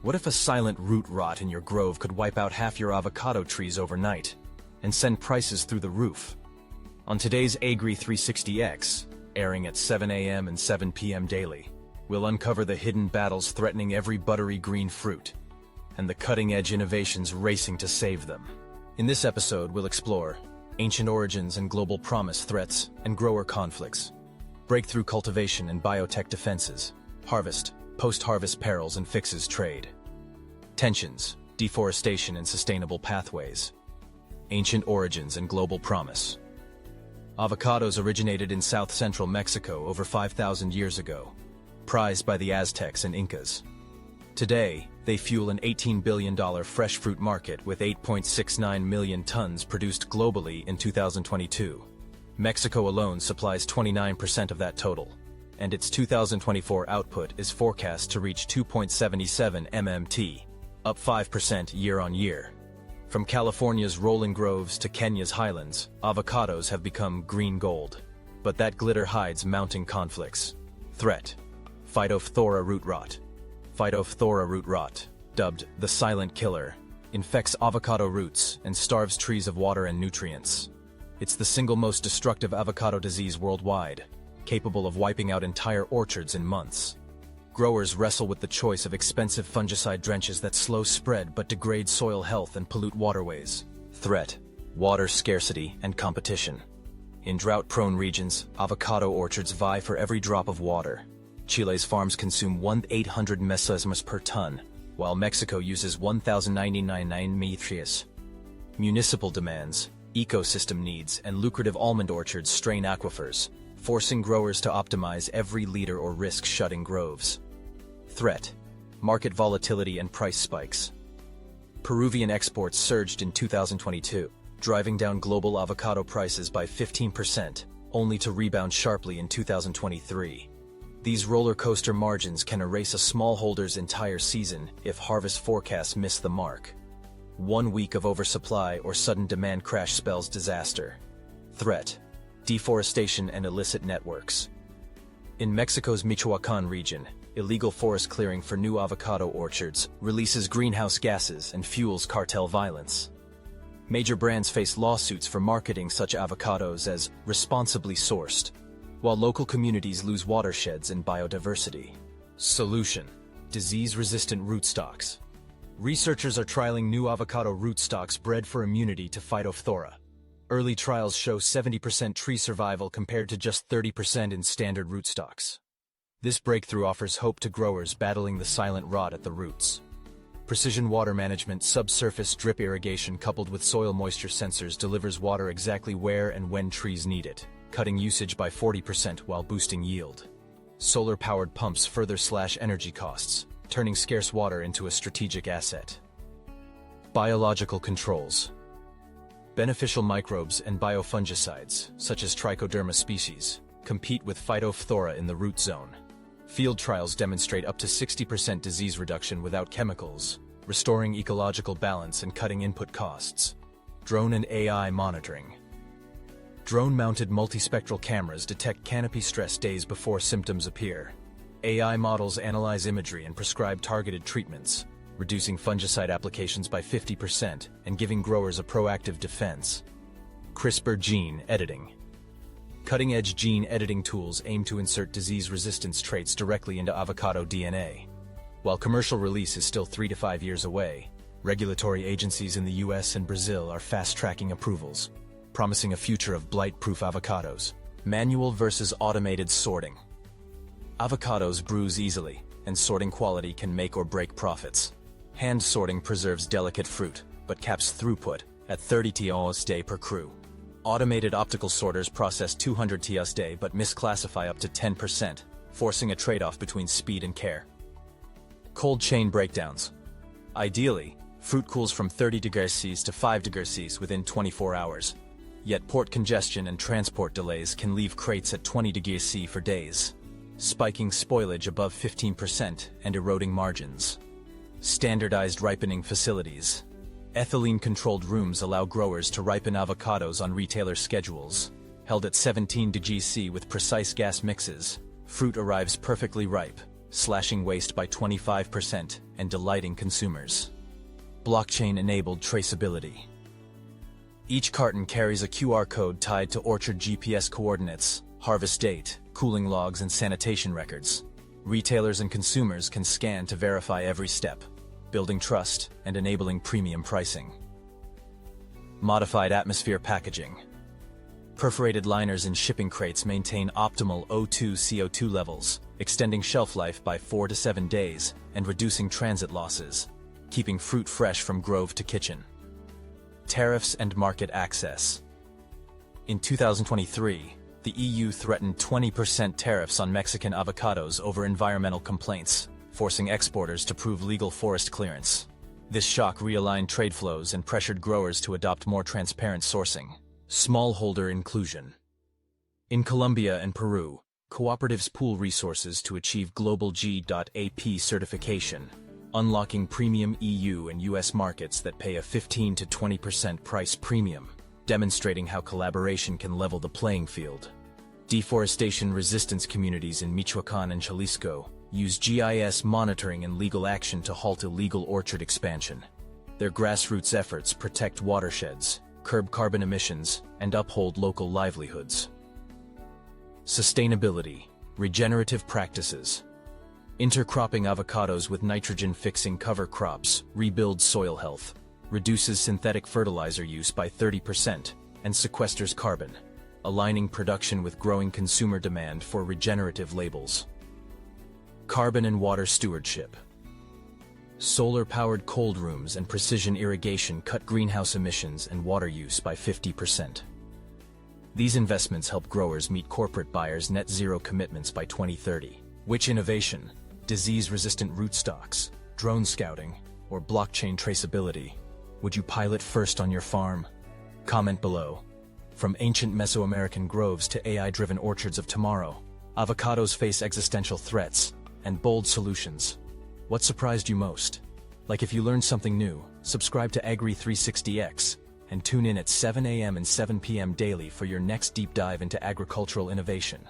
What if a silent root rot in your grove could wipe out half your avocado trees overnight and send prices through the roof? On today's AGRI 360X, airing at 7 a.m. and 7 p.m. daily, we'll uncover the hidden battles threatening every buttery green fruit and the cutting-edge innovations racing to save them. In this episode, we'll explore ancient origins and global promise threats and grower conflicts, breakthrough cultivation and biotech defenses, harvest, post-harvest perils and fixes trade, tensions, deforestation and sustainable pathways, ancient origins and global promise. Avocados originated in south-central Mexico over 5,000 years ago, prized by the Aztecs and Incas. Today, they fuel an $18 billion fresh fruit market with 8.69 million tons produced globally in 2022. Mexico alone supplies 29% of that total, and its 2024 output is forecast to reach 2.77 MMT, up 5% year-on-year. From California's rolling groves to Kenya's highlands, avocados have become green gold. But that glitter hides mounting conflicts. Threat: Phytophthora root rot. Phytophthora root rot, dubbed the silent killer, infects avocado roots and starves trees of water and nutrients. It's the single most destructive avocado disease worldwide, capable of wiping out entire orchards in months. Growers wrestle with the choice of expensive fungicide drenches that slow spread but degrade soil health and pollute waterways. Threat: water scarcity and competition. In drought-prone regions, avocado orchards vie for every drop of water. Chile's farms consume 1,800 mesoamerica per ton, while Mexico uses 1,099 meters. Municipal demands, ecosystem needs, and lucrative almond orchards strain aquifers, forcing growers to optimize every liter or risk shutting groves. Threat: market volatility and price spikes. Peruvian exports surged in 2022, driving down global avocado prices by 15%, only to rebound sharply in 2023. These roller coaster margins can erase a smallholder's entire season if harvest forecasts miss the mark. 1 week of oversupply or sudden demand crash spells disaster. Threat: deforestation and illicit networks. In Mexico's Michoacán region, illegal forest clearing for new avocado orchards releases greenhouse gases and fuels cartel violence. Major brands face lawsuits for marketing such avocados as responsibly sourced, while local communities lose watersheds and biodiversity. Solution: disease-resistant rootstocks. Researchers are trialing new avocado rootstocks bred for immunity to Phytophthora. Early trials show 70% tree survival compared to just 30% in standard rootstocks. This breakthrough offers hope to growers battling the silent rot at the roots. Precision water management, subsurface drip irrigation coupled with soil moisture sensors delivers water exactly where and when trees need it, cutting usage by 40% while boosting yield. Solar-powered pumps further slash energy costs, turning scarce water into a strategic asset. Biological controls. Beneficial microbes and biofungicides, such as Trichoderma species, compete with Phytophthora in the root zone. Field trials demonstrate up to 60% disease reduction without chemicals, restoring ecological balance and cutting input costs. Drone and AI monitoring. Drone-mounted multispectral cameras detect canopy stress days before symptoms appear. AI models analyze imagery and prescribe targeted treatments, reducing fungicide applications by 50% and giving growers a proactive defense. CRISPR gene editing. Cutting-edge gene editing tools aim to insert disease resistance traits directly into avocado DNA. While commercial release is still 3 to 5 years away, regulatory agencies in the US and Brazil are fast-tracking approvals, promising a future of blight-proof avocados. Manual versus automated sorting. Avocados bruise easily, and sorting quality can make or break profits. Hand sorting preserves delicate fruit, but caps throughput at 30 TOS day per crew. Automated optical sorters process 200 TOS day but misclassify up to 10%, forcing a trade-off between speed and care. Cold chain breakdowns. Ideally, fruit cools from 30 degrees Celsius to 5 degrees Celsius within 24 hours. Yet port congestion and transport delays can leave crates at 20 degrees Celsius for days, spiking spoilage above 15% and eroding margins. Standardized ripening facilities. Ethylene-controlled rooms allow growers to ripen avocados on retailer schedules. Held at 17 degrees Celsius with precise gas mixes, fruit arrives perfectly ripe, slashing waste by 25% and delighting consumers. Blockchain-enabled traceability. Each carton carries a QR code tied to orchard GPS coordinates, harvest date, cooling logs, and sanitation records. Retailers and consumers can scan to verify every step, building trust and enabling premium pricing. Modified atmosphere packaging. Perforated liners in shipping crates maintain optimal O2 CO2 levels, extending shelf life by 4 to 7 days and reducing transit losses, keeping fruit fresh from grove to kitchen. Tariffs and market access. In 2023, the EU threatened 20% tariffs on Mexican avocados over environmental complaints, forcing exporters to prove legal forest clearance. This shock realigned trade flows and pressured growers to adopt more transparent sourcing. Smallholder inclusion. In Colombia and Peru, cooperatives pool resources to achieve global G.AP certification, unlocking premium EU and US markets that pay a 15 to 20% price premium, demonstrating how collaboration can level the playing field. Deforestation resistance communities in Michoacán and Jalisco use GIS monitoring and legal action to halt illegal orchard expansion. Their grassroots efforts protect watersheds, curb carbon emissions, and uphold local livelihoods. Sustainability, regenerative practices. Intercropping avocados with nitrogen-fixing cover crops rebuilds soil health, reduces synthetic fertilizer use by 30%, and sequesters carbon, aligning production with growing consumer demand for regenerative labels. Carbon and water stewardship. Solar-powered cold rooms and precision irrigation cut greenhouse emissions and water use by 50%. These investments help growers meet corporate buyers' net zero commitments by 2030. Which innovation, disease-resistant rootstocks, drone scouting, or blockchain traceability, would you pilot first on your farm? Comment below. From ancient Mesoamerican groves to AI-driven orchards of tomorrow, avocados face existential threats and bold solutions. What surprised you most? Like, if you learned something new, subscribe to AGRI 360X and tune in at 7 a.m. and 7 p.m. daily for your next deep dive into agricultural innovation.